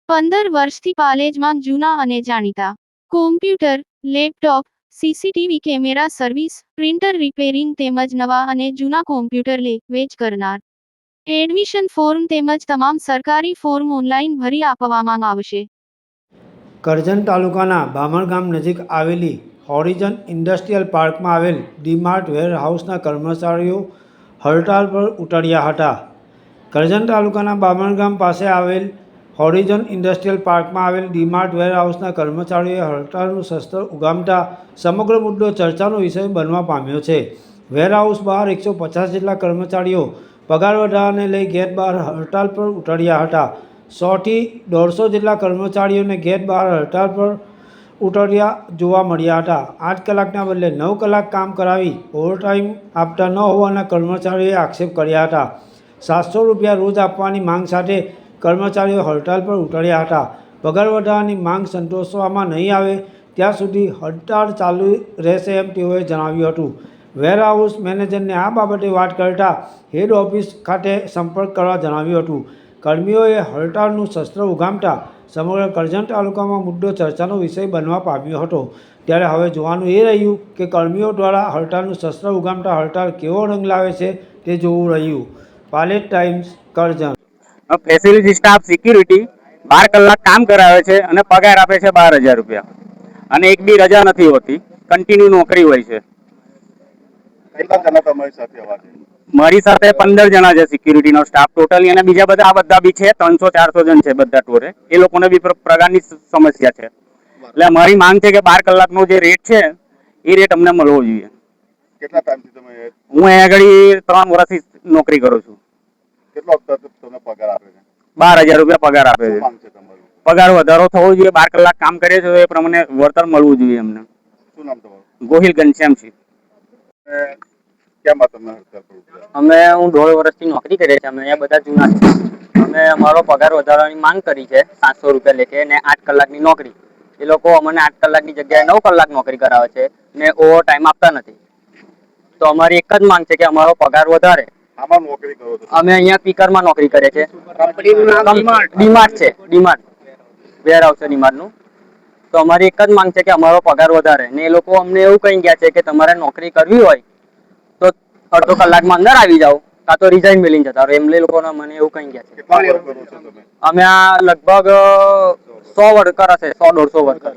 15 વર્ષથી પાલેજમાં જૂના અને જાણીતા computer, laptop, CCTV camera service, printer repairing તેમજ નવા અને જૂના કોમ્પ્યુટર લે વેચ કરનાર. એડમિશન ફોર્મ તેમજ તમામ સરકારી ફોર્મ ઓનલાઈન ભરી આપવામાં આવશે. કરજણ તાલુકાના બામણગામ નજીક આવેલી હોરિઝન ઇન્ડસ્ટ્રીયલ પાર્કમાં આવેલ ડી-માર્ટ વેરહાઉસના કર્મચારીઓ હડતાળ પર ઉતર્યા હતા. કરજણ તાલુકાના બામણગામ પાસે આવેલ હોરિઝન ઇન્ડસ્ટ્રીયલ પાર્કમાં આવેલ ડી-માર્ટ વેરહાઉસના કર્મચારીઓએ હડતાળનું શસ્ત્ર ઉગામતા સમગ્ર મુદ્દો ચર્ચાનો વિષય બનવા પામ્યો છે. વેરહાઉસ બહાર 150 જેટલા કર્મચારીઓ પગાર વધારાને લઈ ગેટ બહાર હડતાળ પર ઉતર્યા હતા. 100 થી 150 જેટલા કર્મચારીઓને ગેટ બહાર હડતાળ પર ઉતર્યા જોવા મળ્યા હતા. 8 કલાકના બદલે 9 કલાક કામ કરાવી ઓવરટાઈમ આપતા ન હોવાના કર્મચારીઓએ આક્ષેપ કર્યા હતા. 700 રૂપિયા રોજ આપવાની માંગ સાથે કર્મચારીઓ હડતાળ પર ઉતર્યા હતા. પગાર વધારાની માંગ સંતોષવામાં નહીં આવે ત્યાં સુધી હડતાળ ચાલુ રહેશે એમ તેઓએ જણાવ્યું હતું. વેરહાઉસ મેનેજરને આ બાબતે વાત કરતા હેડ ઓફિસ ખાતે સંપર્ક કરવા જણાવ્યું હતું. કર્મીઓએ હડતાળનું શસ્ત્ર ઉગામતા સમગ્ર કરજણ તાલુકામાં મુદ્દો ચર્ચાનો વિષય બનવા પામ્યો હતો. ત્યારે હવે જોવાનું એ રહ્યું કે કર્મીઓ દ્વારા હડતાળનું શસ્ત્ર ઉગામતા હડતાળ કેવો રંગ લાવે છે તે જોવું રહ્યું. Palej times, Karjan. Facility staff security 12 કલાક કામ કરાવે છે અને પગાર આપે છે 12,000 રૂપિયા અને એક બી રજા નથી હોતી. કન્ટિન્યુ નોકરી હોય છે. મારી સાથે 15 જણા છે સિક્યુરિટીનો સ્ટાફ ટોટલી, અને બીજા બધા બી છે 300-400 જણ છે બધા ટોરે. એ લોકોને બી પગારની સમસ્યા છે. એટલે અમારી માંગ છે કે 12 કલાકનો જે રેટ છે એ રેટ અમને મળવો જોઈએ. કેટલા ટાઈમથી તમે? હું અહીંયા આગળ 3 વર્ષથી નોકરી કરું છું. કેટલો તમને પગાર આપે છે? 12,000 રૂપિયા પગાર આપે છે. માંગ છે તમારું? પગાર વધારો થવો જોઈએ. 12 કલાક કામ કરે છે તો એ પ્રમાણે વળતર મળવું જોઈએ અમને. શું નામ તમારું? ગોહિલ ઘનશ્યામસિંહ. કેમ તમે હડતાળ પર ઉતર્યા? હું 1.5 વર્ષથી નોકરી કરીએ છીએ. અમે અહીંયા બધા જૂના છે. અમે અમારો પગાર વધારવાની માંગ કરી છે 700 રૂપિયા લેખે ને 8 કલાકની નોકરી. એ લોકો અમને 8 કલાકની જગ્યાએ 9 કલાક નોકરી કરાવે છે ને ઓવર ટાઈમ આપતા નથી. તો અમારી એક જ માંગ છે કે અમારો પગાર વધારે. આમાં નોકરી કરો છો? અમે અહીંયા પીકરમાં નોકરી કરીએ છીએ. ડી-માર્ટ છે, ડી-માર્ટ વેરહાઉસ છે ડી-માર્ટનું. તો અમારી એક જ માંગ છે કે અમારો પગાર વધારે. ને એ લોકો અમને એવું કહી ગયા છે કે તમારે નોકરી કરવી હોય તો અડધો કલાકમાં અંદર આવી જાઓ, કાં તો રિઝાઇન મેલીને જતા રહો. એમને લોકોને મને એવું કહી ગયા છે. કેટલા વર્ષ કરો છો તમે? અમે આ લગભગ 100 વર્કર હશે, 100-150 વર્કર.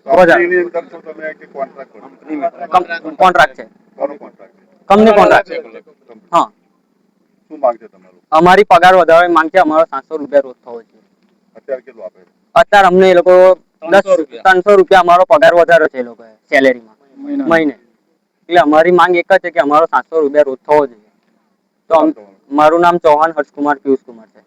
કંપનીની અંદર છો તમે કે કોન્ટ્રાક્ટ કરો છો? કોન્ટ્રાક્ટ છે. કોનો કોન્ટ્રાક્ટ છે? કંપની કોન્ટ્રાક્ટ છે. હા. શું માંગ છે તમારું? અમારી પગાર વધારવાની માંગ છે. અમારો 700 રૂપિયા રોજ થવો જોઈએ. અત્યારે કેટલું આપે છે? અત્યારે અમને એ લોકો 300 રૂપિયા અમારો પગાર વધારે છે એ લોકો સેલેરીમાં મહિને. એટલે અમારી માંગ એક જ છે કે અમારો 700 રૂપિયા રોજ થવો જોઈએ. તો મારું નામ ચૌહાણ હર્ષકુમાર પિયુષકુમાર છે.